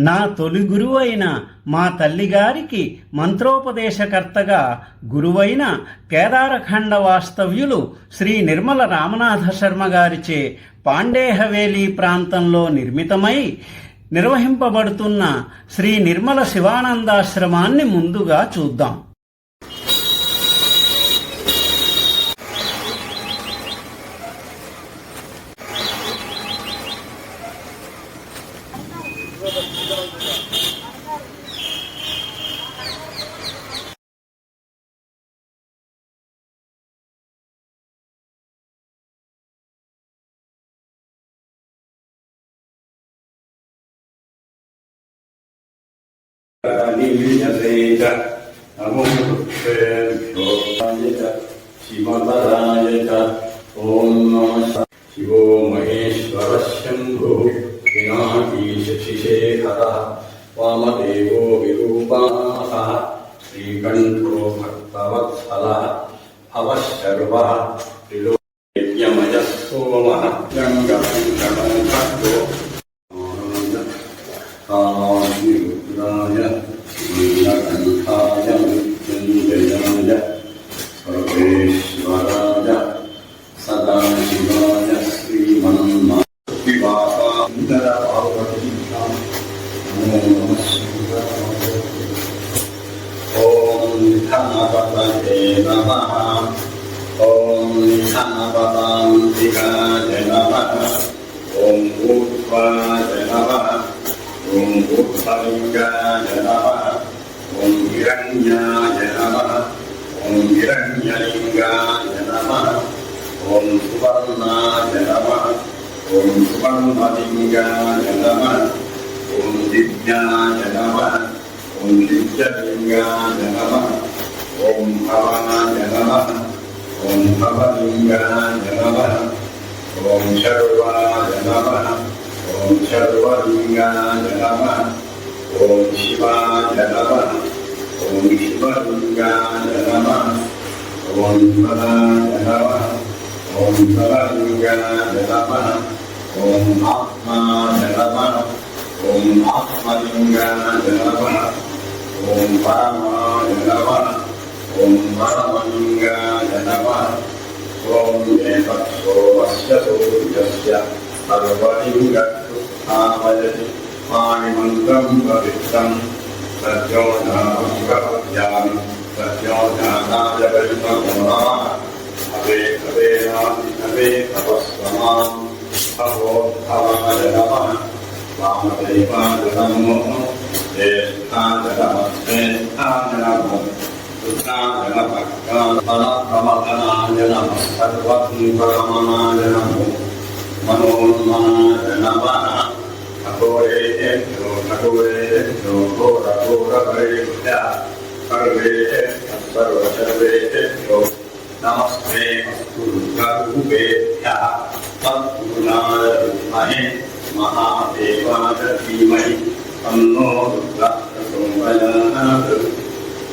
నా తొలి గురువైన మా తల్లిగారికి మంత్రోపదేశకర్తగా గురువైన కేదారఖండ వాస్తవ్యులు శ్రీ నిర్మల రామనాథ శర్మ గారిచే పాండే హవేలీ ప్రాంతంలో నిర్మితమై నిర్వహింపబడుతున్న శ్రీ నిర్మల శివానందాశ్రమాన్ని ముందుగా చూద్దాం. शिवपदाय ओम नमः शिवो महेश्वर शंभो पिनाकी शशिशेखरः वामदेवो विरूपाक्षः श्रीकण्ठो भक्तवत्सलः भवशर्वः त्रिलोक्यमयः सोमः गङ्गाधरो भक्तो कालाग्निरुद्राय नीलकण्ठाय मृत्युञ्जयाय सर्वेश्वराय सदाशिवाय श्रीमन्नारायणाय नमो नमः शिवाय। ॐ धनपतये नमः। ॐ धनपतान्तिकाय नमः। ॐ ऊर्ध्वाय नमः। ॐ ऊर्ध्वलिङ्गाय नमः। ॐ हिरण्याय नमः। ॐ हिरण्यलिङ्गाय नमः। ॐ सुवर्णाय नमः। ॐ सुवर्णलिङ्गाय नमः। ॐ दिव्याय नमः। ॐ दिव्यलिङ्गाय नमः। ॐ भवाय नमः। ॐ भवलिङ्गाय नमः। ॐ शर्वाय नमः। ॐ शर्वलिङ्गाय नमः। ॐ शिवाय नमः। ॐ शिवलिङ्गाय नमः। ॐ पदाय नमः। ॐ पदलिङ्गाय नमः। ॐ आत्माय नमः। ॐ आत्मलिङ्गाय नमः। ॐ परमाय नमः। ॐ परमलिङ्गाय नमः। ॐ एकस्वस्य सूर्यस्य सर्वलिङ्गस्थापयति पाणिमन्त्रं पवित्रम् सत्योजामि सत्योजाताय परिमोहः हवे हवेनाति हवे तपस्वमाम् भवोद्भवाय नमः। वामदेवाय नमो ज्येष्ठाय नमः। श्रेष्ठाय नमो रुद्राय नमः। फलप्रमदनाय नमः। सर्वभूतरमणाय नमो मनोन्मनाय नमः। ठकोरेभ्यो ठकोरेभ्यो घोरघोरभरेभ्यः सर्वेभ्यो नमस्ते अस्तु रुद्ररूपेभ्यः। तत्पुरुषाय विद्महे महादेवाय धीमहि तन्नो रुद्रः प्रचोदयात्।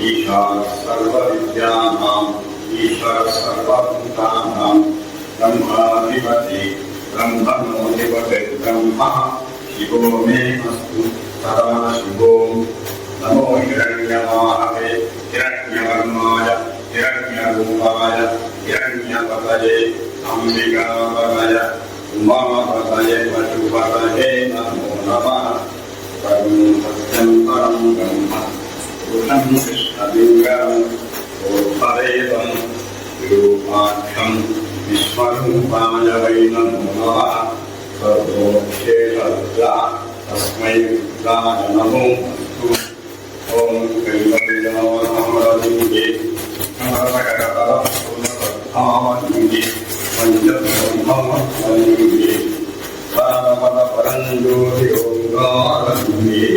ईश्वरः सर्वविद्यानाम् ईश्वरः सर्वभूतानां ब्रह्माधिपति ब्रह्मणोऽधिपति ब्रह्मा शिवो मे अस्तु सदा शिवो। नमो हिरण्यवाहवे हिरण्यवर्णाय हिरण्यरूपाय हिरण्यपतये अम्बिकापतये उमापतये पशुपतये नमो नमः। परं सत्यं परं ब्रह्म पुरुषं कृष्णलिङ्गं ऊर्ध्वदेवं विरूपाक्षं विश्वरूपाय वै नमो नमः। सर्वोक्षेषरुद्रा तस्मै रुद्राय नमो अस्तु। ॐ कैवल्यमहालिङ्गे समरकरतलपूर्णपद्मालिङ्गे पञ्चब्रह्मलिङ्गे परमपदपरञ्ज्योतिरोङ्कारलिङ्गे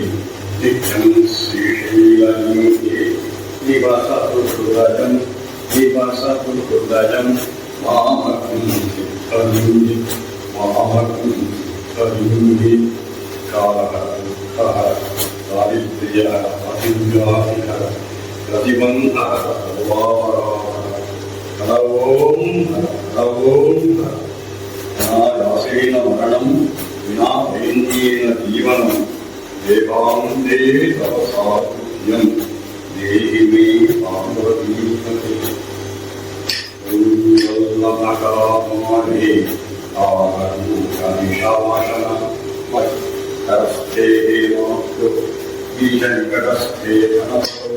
नित्यं श्रीशैललिङ्गे निवसतु हृदयं मामकं चित्तलिङ्गे मामकं चित्तलिङ्गे कालः दुःखः दारिद्र्यः अतिव्याधिः प्रतिबन्धः अनायासेन मरणं विना भयन्त्येन जीवनं देवान्ते तव सायुज्यं देहि मे पार्वतीपते वल्लभकामारे आगरूढनिशासन मत्करस्थे मातु ईशङ्करस्थे धनस्सु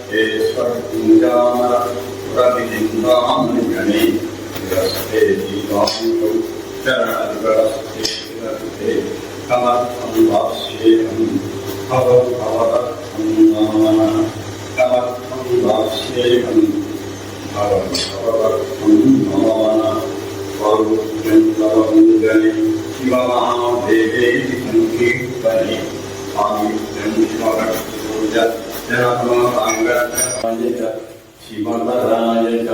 हे स्वर्गुञ्जामर प्रतिचिन्तामणिगणे विरस्ते दीपाङ्गौ चरणविरस्ते विरस्ते कमर्थं वास्येहं भवभवदर्थं कमर्थं वास्येहं भवभवदर्थं नमः स्वरूपञ्चलमङ्गले शिवमहादेवेति सङ्कीर्तने आमित्यं शिवभक्तिपूज जनमङ्गलाय शिवतराय च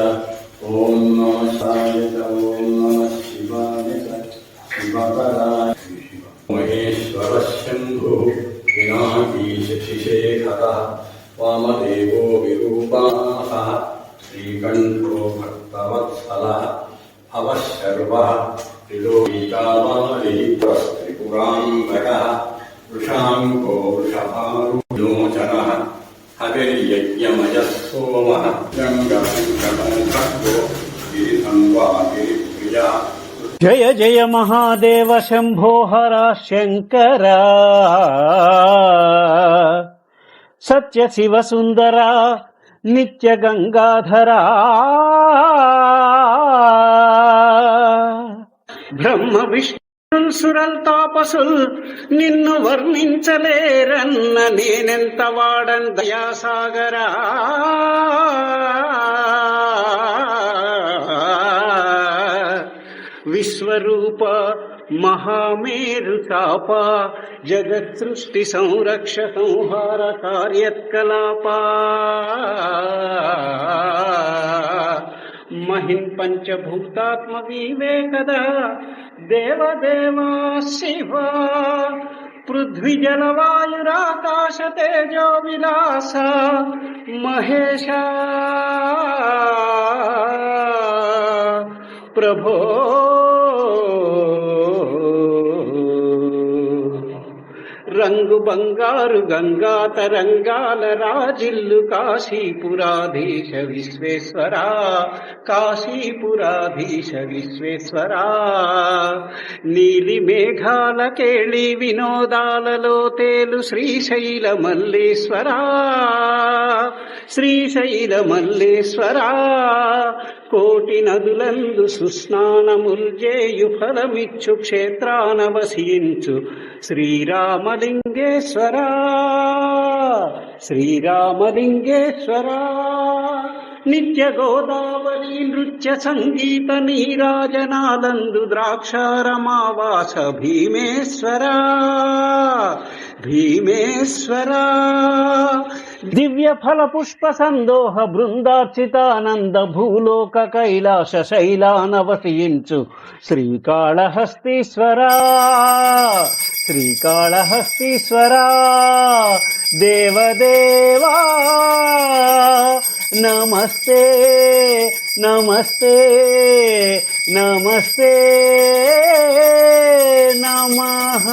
ॐ नमः शिवाय च ॐ नमः शिवाय च शिवतराय महेश्वर शंभुः पिनाकीशशिशेखरः वामदेवो विरूपाक्षः श्रीकण्ठो भक्तवत्सलः भवशर्वः त्रिलोकीकामालित्रिपुरान्तकः वृषाङ्को वृषभारूढोचनः हविर्यज्ञमयः सोमः गङ्गभङ्गो गिरिसंवा गिरिप्रिया జయ జయ మహాదేవ శంభో హర శంకర సత్య శివ సుందర నిత్య గంగాధర బ్రహ్మ విష్ణుల్ సురల్ తాపసుల్ నిన్ను వర్ణించలేరన్న నేనెంత వాడన్ దయాసాగరా విశ్వరూప మహామేరు చాప జగత్ సృష్టి సంరక్ష సంహార కార్యత్కలాప మహిన్ పంచభూతాత్మ వివేకదా దేవదేవా శివ పృథ్వీ జలవాయురాకాశ తేజో విలాస మహేశ ప్రభో రంగు బంగారు గంగా తరంగాల రాజిల్లు కాశీపురాధీశ విశ్వేశ్వర కాశీపురాధీశ విశ్వేశ్వర నీలి మేఘాల కేళి వినోదాలలో తేలు శ్రీశైల మల్లేశ్వర శ్రీశైల మల్లేశ్వర కోటి నదులందు సుస్నానముల్జేయు ఫలమిచ్చు క్షేత్రాన వసించు శ్రీరామలింగేశ్వర శ్రీరామలింగేశ్వర నిత్య గోదావరి నృత్య సంగీత నీరాజనాలందు ద్రాక్షారమావాస భీమేశ్వర భీమేశ్వర దివ్య ఫల పుష్ప సందోహ బృందార్చితానంద భూలోక కైలాస శైలానవసించు శ్రీకాళహస్తీశ్వర శ్రీకాళహస్తీశ్వర దేవదేవా నమస్తే నమస్తే నమస్తే నమః.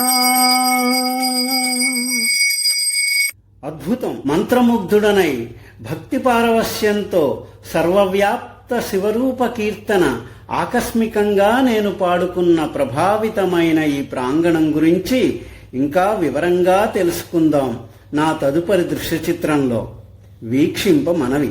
అద్భుతం. మంత్రముగ్ధుడనై భక్తి పారవస్యంతో సర్వవ్యాప్త శివరూప కీర్తన ఆకస్మికంగా నేను పాడుకున్న ప్రభావితమైన ఈ ప్రాంగణం గురించి ఇంకా వివరంగా తెలుసుకుందాం నా తదుపరి దృశ్య చిత్రంలో. వీక్షింప మనవి.